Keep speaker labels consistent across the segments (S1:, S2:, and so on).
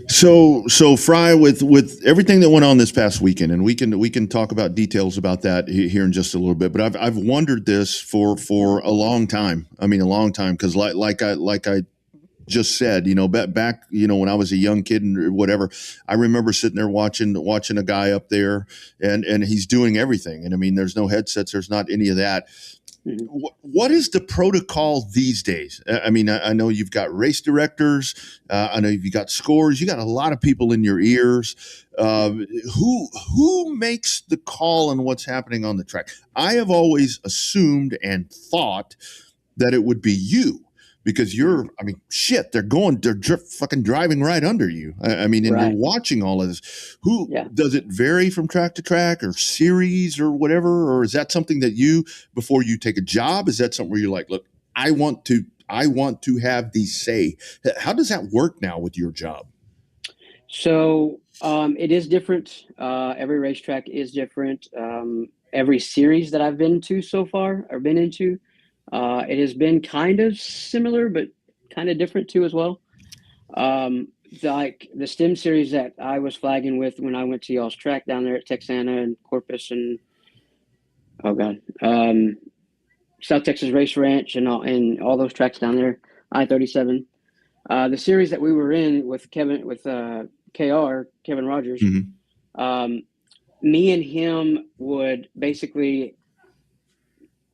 S1: So Fry, with everything that went on this past weekend, and we can talk about details about that here in just a little bit. But I've wondered this for a long time. I mean, a long time, because like I just said, back, when I was a young kid and whatever, I remember sitting there watching a guy up there, and he's doing everything. And I mean, there's no headsets, there's not any of that.
S2: Mhm.
S1: What is the protocol these days? I mean, I know you've got race directors. I know you've got scores. You got a lot of people in your ears. Who makes the call on what's happening on the track? I have always assumed and thought that it would be you, because I mean, shit, they're fucking driving right under you. I mean, and you're
S2: Right.
S1: watching all of this. Who
S2: Yeah.
S1: does it vary from track to track or series or whatever? Or is that something that before you take a job, is that something where you're like, look, I want to have the say? How does that work now with your job?
S2: So it is different. Every racetrack is different. Every series that I've been to so far or been into, it has been kind of similar, but kind of different too as well. Um, like the STEM series that I was flagging with when I went to y'all's track down there at Texana and Corpus and oh god, South Texas Race Ranch and all those tracks down there, I-37. The series that we were in with Kevin Rogers,
S1: Mm-hmm.
S2: um, me and him would basically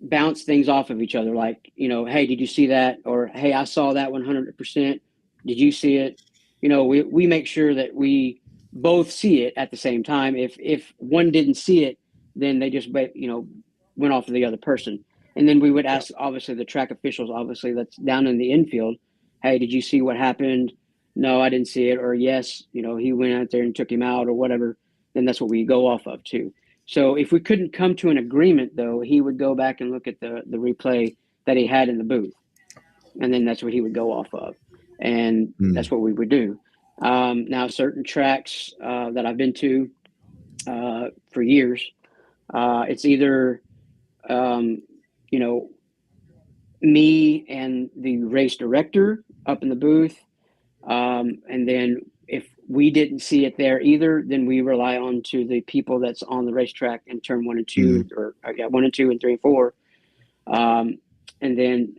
S2: bounce things off of each other. Like, hey, did you see that? Or, hey, I saw that 100%. Did you see it? We make sure that we both see it at the same time. If one didn't see it, then they just, went off of the other person. And then we would
S1: Yeah.
S2: ask, obviously, the track officials, obviously, that's down in the infield, hey, did you see what happened? No, I didn't see it. Or, yes, he went out there and took him out or whatever. Then that's what we go off of, too. So if we couldn't come to an agreement, though, he would go back and look at the replay that he had in the booth, and then that's what he would go off of, and
S1: Mm.
S2: that's what we would do. Now, certain tracks that I've been to for years, it's either um, you know me and the race director up in the booth, and then if we didn't see it there either, then we rely on to the people that's on the racetrack in turn one and two,
S1: Mm.
S2: or I got one and two and three and four. Um, and then,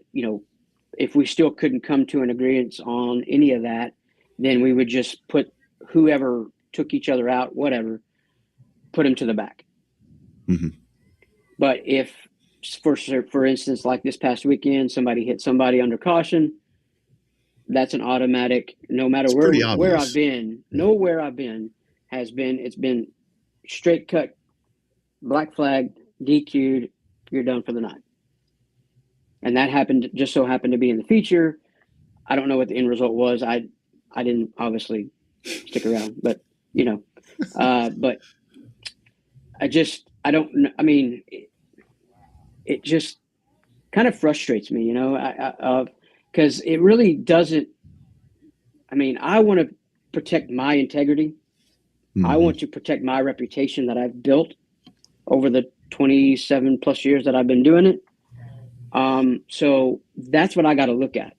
S2: if we still couldn't come to an agreement on any of that, then we would just put whoever took each other out, whatever, put them to the back.
S1: Mm-hmm.
S2: But if, for instance, like this past weekend, somebody hit somebody under caution, that's an automatic. No matter
S1: It's
S2: where
S1: pretty
S2: where I've
S1: obvious.
S2: been,
S1: Yeah.
S2: nowhere I've been it's been straight cut, black flag, DQ'd, you're done for the night. And that just so happened to be in the feature. I don't know what the end result was. I didn't obviously stick around, but but I don't. I mean, it just kind of frustrates me, because it really doesn't. I mean, I want to protect my integrity. I
S1: Mm-hmm.
S2: want to protect my reputation that I've built over the 27 plus years that I've been doing it. So that's what I got to look at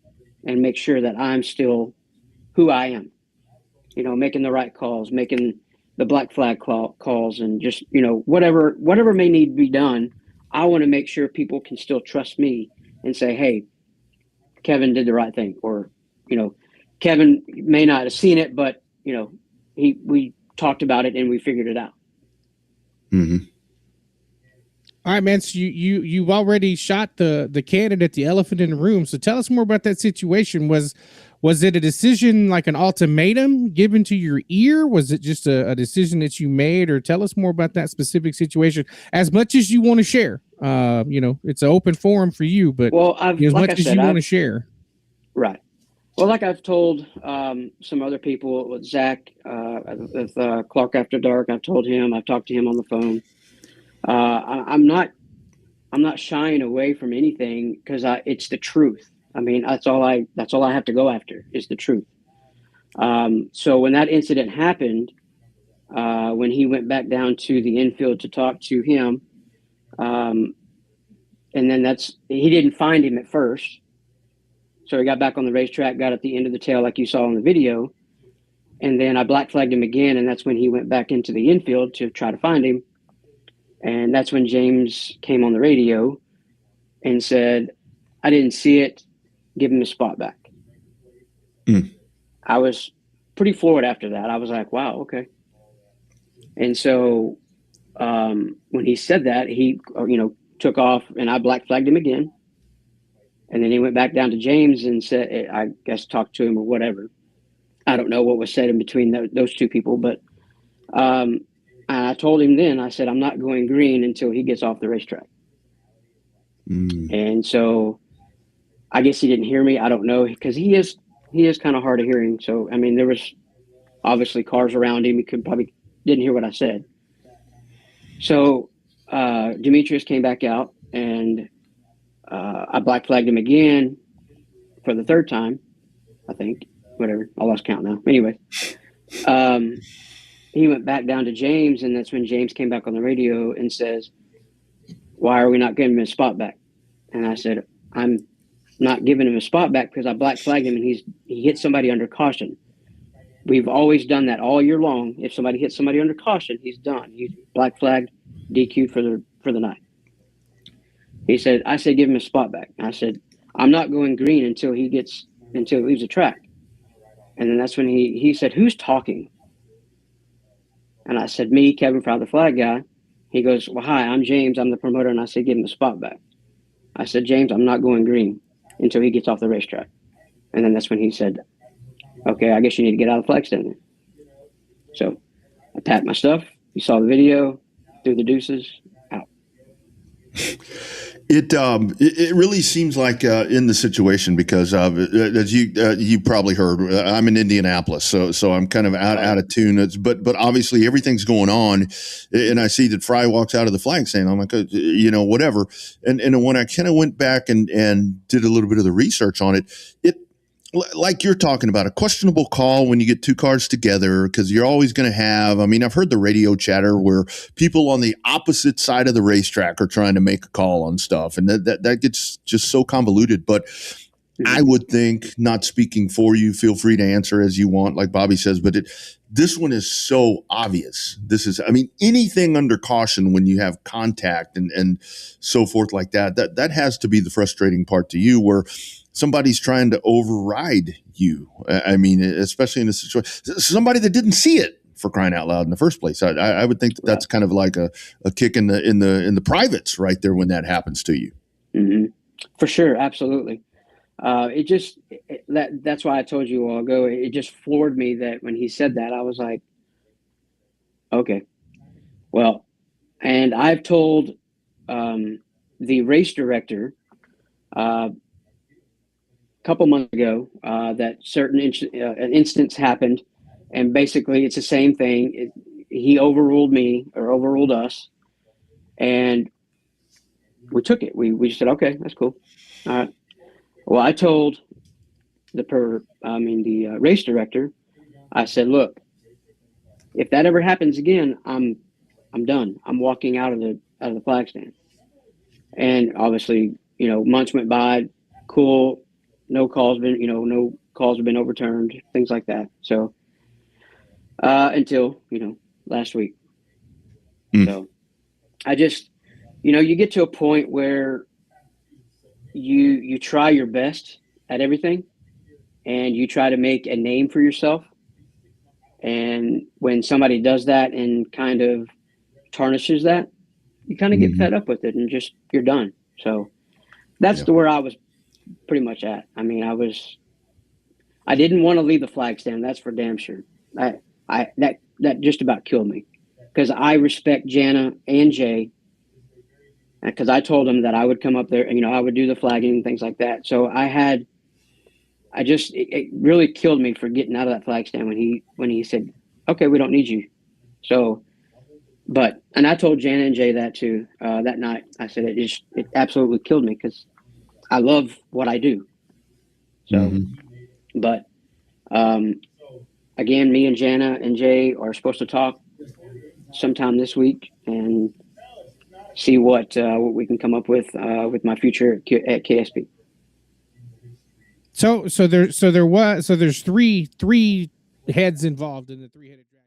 S2: and make sure that I'm still who I am, making the right calls, making the black flag calls, and just, whatever may need to be done. I want to make sure people can still trust me and say, hey, Kevin did the right thing. Or, you know, Kevin may not have seen it, but, we talked about it and we figured it out.
S1: Mm-hmm.
S3: All right, man. So you've already shot the candidate, the elephant in the room. So tell us more about that situation. Was it a decision, like an ultimatum given to your ear? Was it just a decision that you made? Or tell us more about that specific situation, as much as you want to share. It's an open forum for you, but
S2: Well,
S3: as
S2: like I
S3: much as
S2: said,
S3: you want to share.
S2: right. Well, like I've told some other people with Zach, with Clark After Dark, I've told him, I've talked to him on the phone. I'm not shying away from anything because it's the truth. I mean, that's all I have to go after is the truth. So when that incident happened, when he went back down to the infield to talk to him, um, and then he didn't find him at first. So he got back on the racetrack, got at the end of the tail like you saw in the video. And then I black flagged him again, and that's when he went back into the infield to try to find him. And that's when James came on the radio and said, I didn't see it. Give him his spot back. I was pretty floored after that. I was like, wow, okay. And so when he said that, he, took off, and I black flagged him again. And then he went back down to James and said, I guess talked to him or whatever. I don't know what was said in between those two people, but I told him then, I said, I'm not going green until he gets off the racetrack. And so I guess he didn't hear me. I don't know, because he is kind of hard of hearing. So, I mean, there was obviously cars around him. He probably didn't hear what I said. So Demetrius came back out, and I black flagged him again for the third time, I think. Whatever. I lost count now. Anyway, he went back down to James, and that's when James came back on the radio and says, why are we not giving him his spot back? And I said, I'm not giving him a spot back because I black flagged him, and he hit somebody under caution. We've always done that all year long. If somebody hits somebody under caution, he's done. He's black flagged, DQ'd for the night. I said, give him a spot back. I said, I'm not going green until he leaves the track. And then that's when he said, who's talking? And I said, me, Kevin Fry, the flag guy. He goes, well, hi, I'm James. I'm the promoter. And I said, give him the spot back. I said, James, I'm not going green until he gets off the racetrack. And then that's when he said, okay, I guess you need to get out of the flagstand then. So I packed my stuff. You saw the video, threw the deuces, out.
S1: It really seems like in the situation, because as you probably heard, I'm in Indianapolis, so I'm kind of out of tune. But obviously everything's going on, and I see that Fry walks out of the flag stand. I'm like, whatever. And when I kind of went back and did a little bit of the research on it, like you're talking about, a questionable call when you get two cars together, because you're always going to have, I've heard the radio chatter where people on the opposite side of the racetrack are trying to make a call on stuff, and that gets just so convoluted. But I would think, not speaking for you, feel free to answer as you want, like Bobby says, but this one is so obvious. This is, anything under caution when you have contact and so forth like that has to be the frustrating part to you, where somebody's trying to override you. Especially in a situation, somebody that didn't see it, for crying out loud, in the first place. I would think that's kind of like a kick in the privates right there when that happens to you.
S2: Mm-hmm. For sure, absolutely. That's why I told you a while ago. It just floored me that when he said that, I was like, okay, well, and I've told the race director a couple months ago that an instance happened, and basically it's the same thing. He overruled me, or overruled us, and we took it. We just said, okay, that's cool. All right. Well, I told the race director, I said, look, if that ever happens again, I'm done. I'm walking out of the flag stand. And obviously, months went by, cool. No calls have been overturned, things like that. So until, last week. So I just, you get to a point where you try your best at everything, and you try to make a name for yourself. And when somebody does that and kind of tarnishes that, you kind of get fed up with it, and just, you're done. So that's where I was pretty much at. I didn't want to leave the flag stand. That's for damn sure. That just about killed me, because I respect Jana and Jay, because I told them that I would come up there and, I would do the flagging and things like that. So it really killed me for getting out of that flag stand when he said, okay, we don't need you. So, and I told Jana and Jay that too, that night. I said, it absolutely killed me, because I love what I do. So, but, again, me and Jana and Jay are supposed to talk sometime this week and see what we can come up with my future at KSP.
S3: So there's three heads involved in the three-headed dragon.